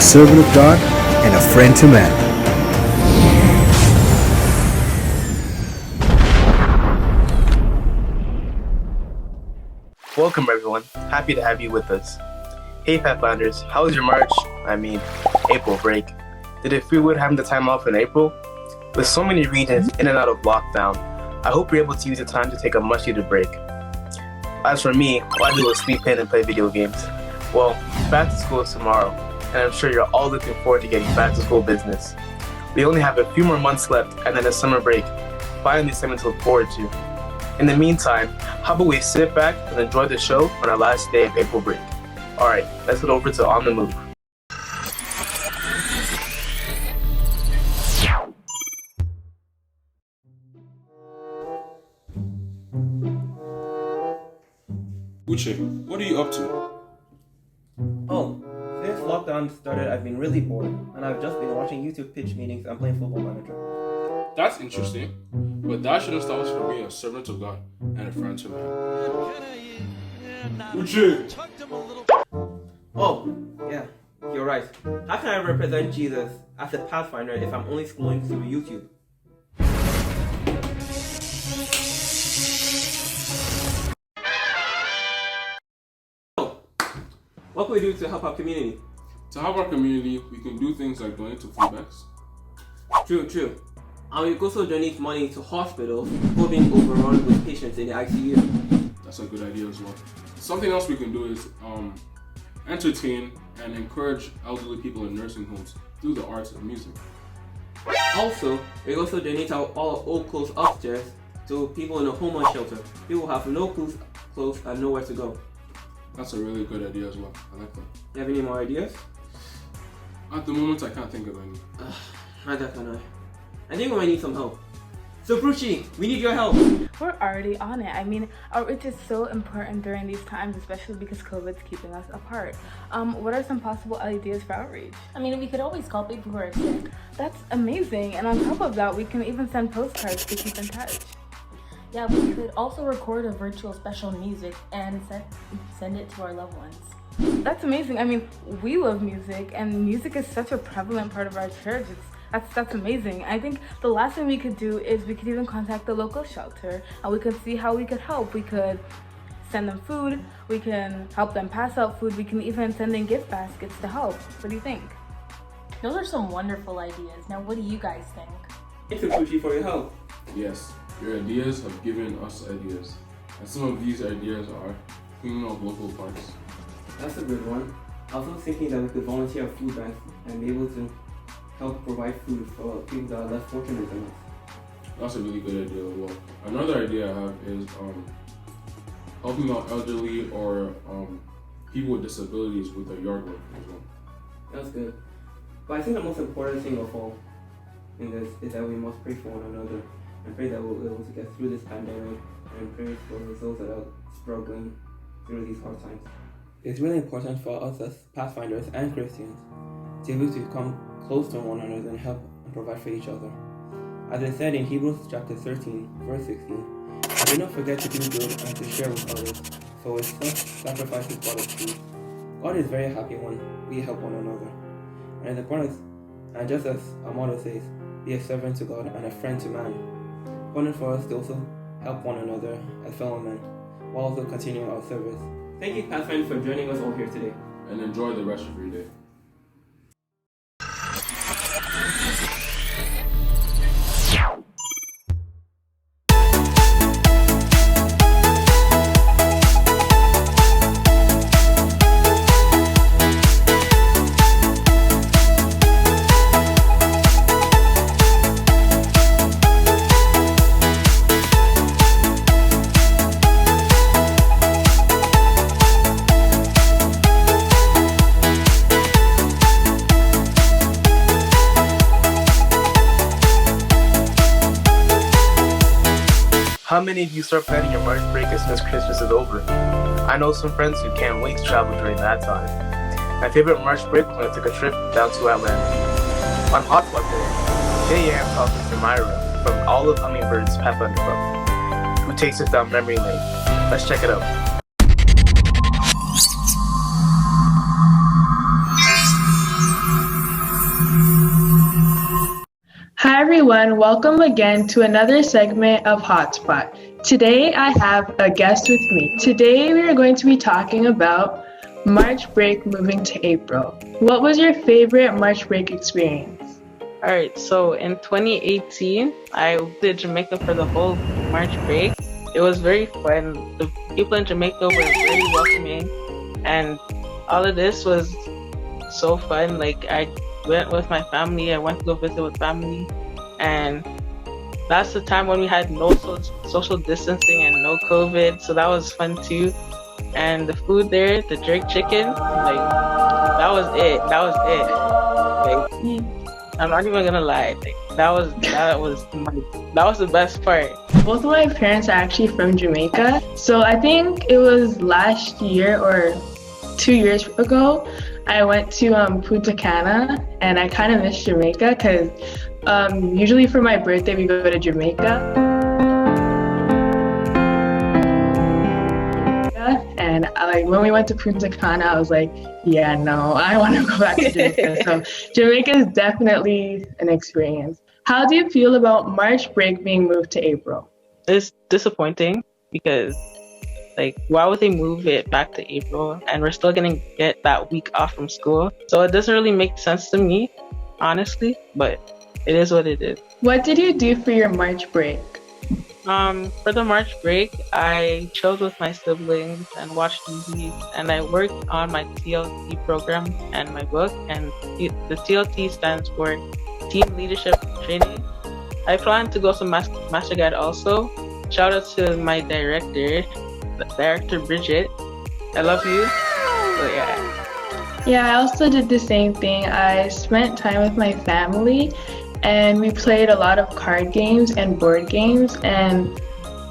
servant of God, and a friend to man. Welcome everyone, happy to have you with us. Hey Pathfinders, how was your April break? Did it feel good having the time off in April? With so many regions in and out of lockdown, I hope you're able to use the time to take a much needed break. As for me, all I do is sleep in and play video games. Well, back to school is tomorrow, and I'm sure you're all looking forward to getting back to school business. We only have a few more months left and then a summer break, finally something to look forward to. In the meantime, how about we sit back and enjoy the show on our last day of April break? Alright, let's head over to On the Move. Uche, what are you up to? Oh, since lockdown started, I've been really bored, and I've just been watching YouTube pitch meetings and playing Football Manager. That's interesting, but that shouldn't stop us from being a servant of God and a friend to man. Uche! Oh, yeah, you're right. How can I represent Jesus as a Pathfinder if I'm only scrolling through YouTube? What can we do to help our community? To help our community, we can do things like donate to food banks. True. And we also donate money to hospitals who are being overrun with patients in the ICU. That's a good idea as well. Something else we can do is entertain and encourage elderly people in nursing homes through the arts and music. Also, we also donate all our old clothes upstairs to people in a homeless shelter. People have no clothes and nowhere to go. That's a really good idea as well. I like that. You have any more ideas? At the moment, I can't think of any. Neither can I. I think we might need some help. So Brucci, we need your help. We're already on it. Outreach is so important during these times, especially because COVID's keeping us apart. What are some possible ideas for outreach? We could always call people who are sick. That's amazing. And on top of that, we can even send postcards to keep in touch. Yeah, we could also record a virtual special music and send it to our loved ones. That's amazing. We love music, and music is such a prevalent part of our church. That's amazing. I think the last thing we could do is we could even contact the local shelter, and we could see how we could help. We could send them food, we can help them pass out food, we can even send in gift baskets to help. What do you think? Those are some wonderful ideas. Now, what do you guys think? Thank you, Brucci, for your help. Yes, your ideas have given us ideas. And some of these ideas are cleaning up local parks. That's a good one. I was also thinking that we could volunteer at food banks and be able to help provide food for people that are less fortunate than us. That's a really good idea as well. Another idea I have is helping out elderly or people with disabilities with their yard work as well. That's good. But I think the most important thing of all in this is that we must pray for one another and pray that we'll be able to get through this pandemic and pray for those that are struggling through these hard times. It's really important for us as Pathfinders and Christians to be able to come close to one another and help and provide for each other. As it said in Hebrews chapter 13, verse 16, "And do not forget to do good and to share with others, for with such sacrifice is God is true." God is very happy when we help one another. And it's important, and just as our motto says, be a servant to God and a friend to man. Important for us to also help one another as fellow men, while also continuing our service. Thank you, Pathfinder, for joining us all here today. And enjoy the rest of your day. How many of you start planning your March break as soon as Christmas is over? I know some friends who can't wait to travel during that time. My favorite March break was when I took a trip down to Atlanta. On Hotspot Day, today I am talking to Myra from All of Hummingbird's Pathfinder Club, who takes us down memory lane. Let's check it out. everyone, welcome again to another segment of Hotspot. Today I have a guest with me. Today we are going to be talking about March break moving to April. What was your favorite March break experience? All right, so in 2018, I did Jamaica for the whole March break. It was very fun. The people in Jamaica were very welcoming, and all of this was so fun. Like, I went with my family, I went to go visit with family, and that's the time when we had no social distancing and no COVID, so that was fun too. And the food there, the jerk chicken, like, that was it. Like, I'm not even gonna lie. Like, that was the best part. Both of my parents are actually from Jamaica, so I think it was last year or 2 years ago, I went to Punta Cana, and I kind of missed Jamaica because usually for my birthday we go to Jamaica. And when we went to Punta Cana, I was like, yeah, no, I want to go back to Jamaica. So Jamaica is definitely an experience. How do you feel about March break being moved to April? It's disappointing because, like, why would they move it back to April and we're still gonna get that week off from school? So it doesn't really make sense to me, honestly, but it is what it is. What did you do for your March break? For the March break, I chilled with my siblings and watched movies, and I worked on my TLT program and my book, and the TLT stands for Team Leadership Training. I plan to go to Master Guide also. Shout out to my director Bridget. I love you. So yeah. Yeah, I also did the same thing. I spent time with my family, and we played a lot of card games and board games. And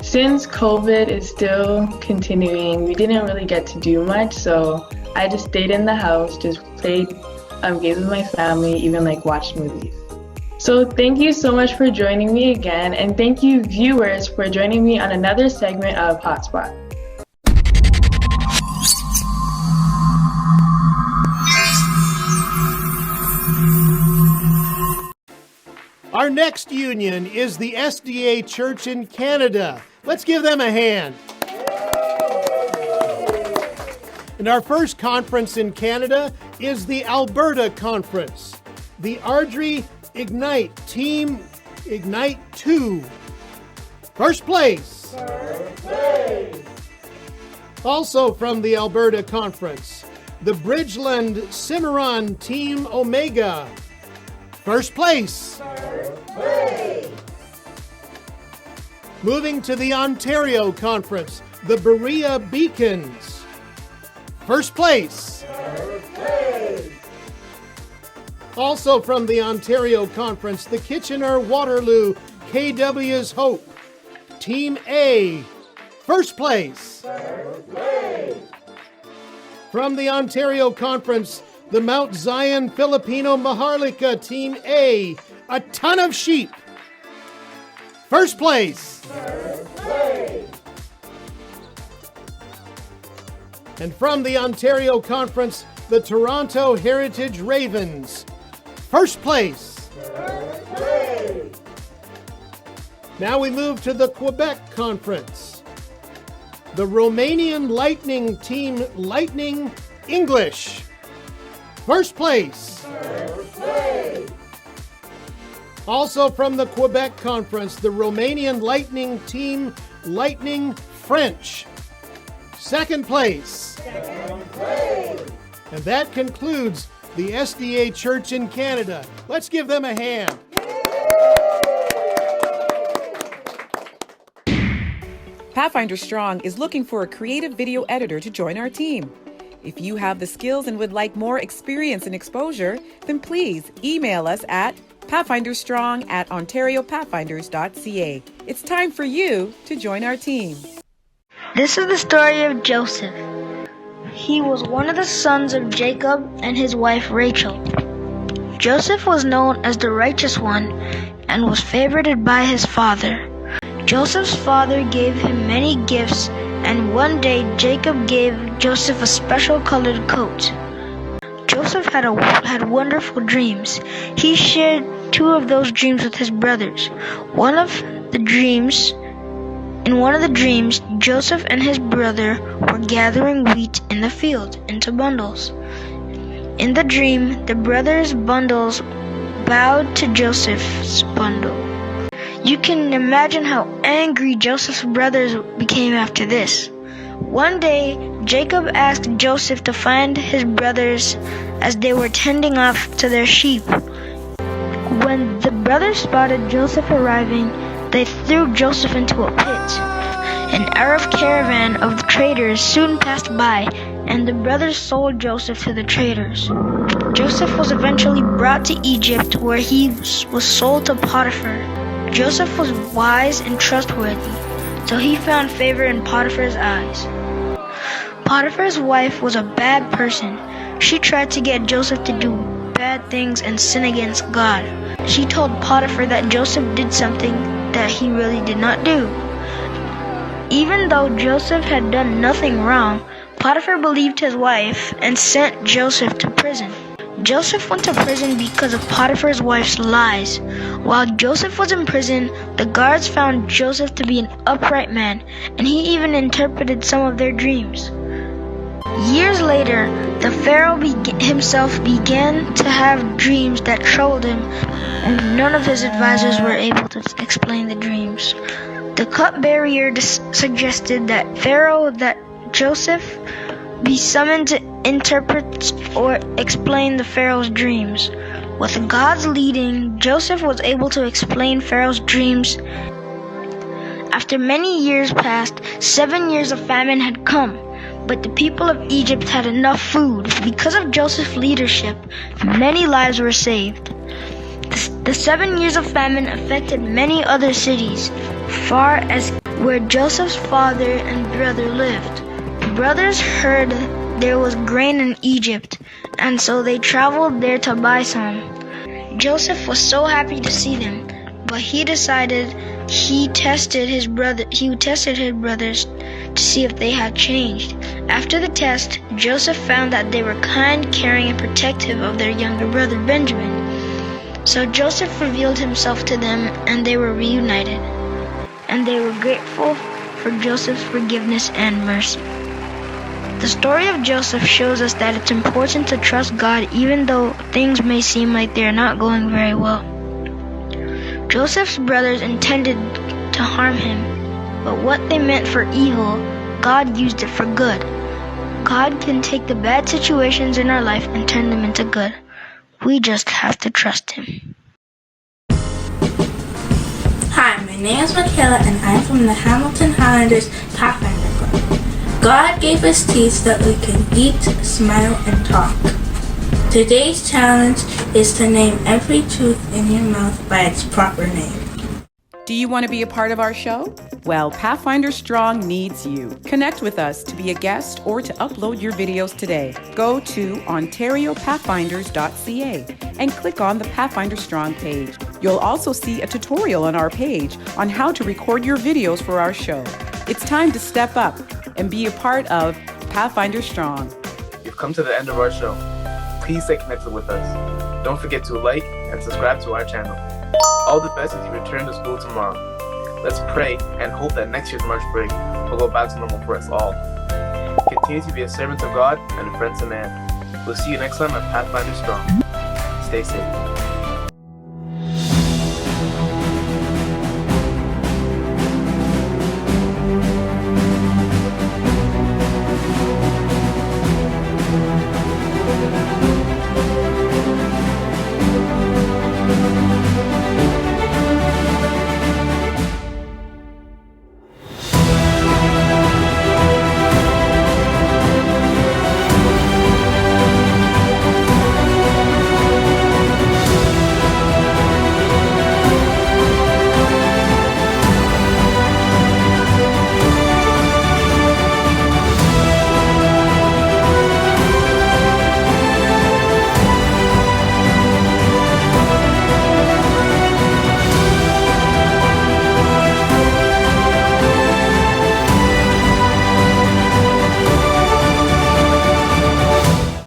since COVID is still continuing, we didn't really get to do much. So I just stayed in the house, just played games with my family, even like watched movies. So thank you so much for joining me again. And thank you viewers for joining me on another segment of Hotspot. Our next union is the SDA Church in Canada. Let's give them a hand. And our first conference in Canada is the Alberta Conference. The Ardrey Ignite Team Ignite 2. First place. Also from the Alberta Conference, the Bridgeland Cimarron Team Omega. First place. Moving to the Ontario Conference, the Berea Beacons. First place. Also from the Ontario Conference, the Kitchener-Waterloo KW's Hope. Team A. First place. From the Ontario Conference, the Mount Zion Filipino Maharlika Team A. A ton of sheep. First place. And from the Ontario Conference, the Toronto Heritage Ravens. First place. Now we move to the Quebec Conference. The Romanian Lightning Team Lightning English. First place. Also from the Quebec Conference, the Romanian Lightning Team Lightning French. Second place. And that concludes the SDA Church in Canada. Let's give them a hand. Pathfinder Strong is looking for a creative video editor to join our team. If you have the skills and would like more experience and exposure, then please email us at pathfinderstrong@ontariopathfinders.ca. It's time for you to join our team. This is the story of Joseph. He was one of the sons of Jacob and his wife Rachel. Joseph was known as the righteous one and was favored by his father. Joseph's father gave him many gifts, and one day Jacob gave Joseph a special colored coat. Joseph had wonderful dreams. He shared 2 of those dreams with his brothers. In one of the dreams, Joseph and his brother were gathering wheat in the field into bundles. In the dream, the brothers' bundles bowed to Joseph's bundle. You can imagine how angry Joseph's brothers became after this. One day, Jacob asked Joseph to find his brothers as they were tending off to their sheep. When the brothers spotted Joseph arriving, they threw Joseph into a pit. An Arab caravan of traders soon passed by, and the brothers sold Joseph to the traders. Joseph was eventually brought to Egypt, where he was sold to Potiphar. Joseph was wise and trustworthy, so he found favor in Potiphar's eyes. Potiphar's wife was a bad person. She tried to get Joseph to do bad things and sin against God. She told Potiphar that Joseph did something that he really did not do. Even though Joseph had done nothing wrong, Potiphar believed his wife and sent Joseph to prison. Joseph went to prison because of Potiphar's wife's lies. While Joseph was in prison, the guards found Joseph to be an upright man, and he even interpreted some of their dreams. Years later, the Pharaoh himself began to have dreams that troubled him, and none of his advisors were able to explain the dreams. The cupbearer suggested that Joseph be summoned to interpret or explain the Pharaoh's dreams. With God's leading, Joseph was able to explain Pharaoh's dreams. After many years passed, 7 years of famine had come, but the people of Egypt had enough food. Because of Joseph's leadership, many lives were saved. The 7 years of famine affected many other cities, far as where Joseph's father and brother lived. The brothers heard there was grain in Egypt, and so they traveled there to buy some. Joseph was so happy to see them, but he decided he would tested his brothers to see if they had changed. After the test, Joseph found that they were kind, caring, and protective of their younger brother Benjamin. So Joseph revealed himself to them, and they were reunited. And they were grateful for Joseph's forgiveness and mercy. The story of Joseph shows us that it's important to trust God even though things may seem like they are not going very well. Joseph's brothers intended to harm him, but what they meant for evil, God used it for good. God can take the bad situations in our life and turn them into good. We just have to trust Him. Hi, my name is Michaela and I'm from the Hamilton Highlanders Pathfinder Club. God gave us teeth so that we can eat, smile, and talk. Today's challenge is to name every tooth in your mouth by its proper name. Do you want to be a part of our show? Well, Pathfinder Strong needs you. Connect with us to be a guest or to upload your videos today. Go to ontariopathfinders.ca and click on the Pathfinder Strong page. You'll also see a tutorial on our page on how to record your videos for our show. It's time to step up and be a part of Pathfinder Strong. You've come to the end of our show. Please stay connected with us. Don't forget to like and subscribe to our channel. All the best as you return to school tomorrow. Let's pray and hope that next year's March break will go back to normal for us all. Continue to be a servant of God and a friend to man. We'll see you next time at Pathfinder Strong. Stay safe.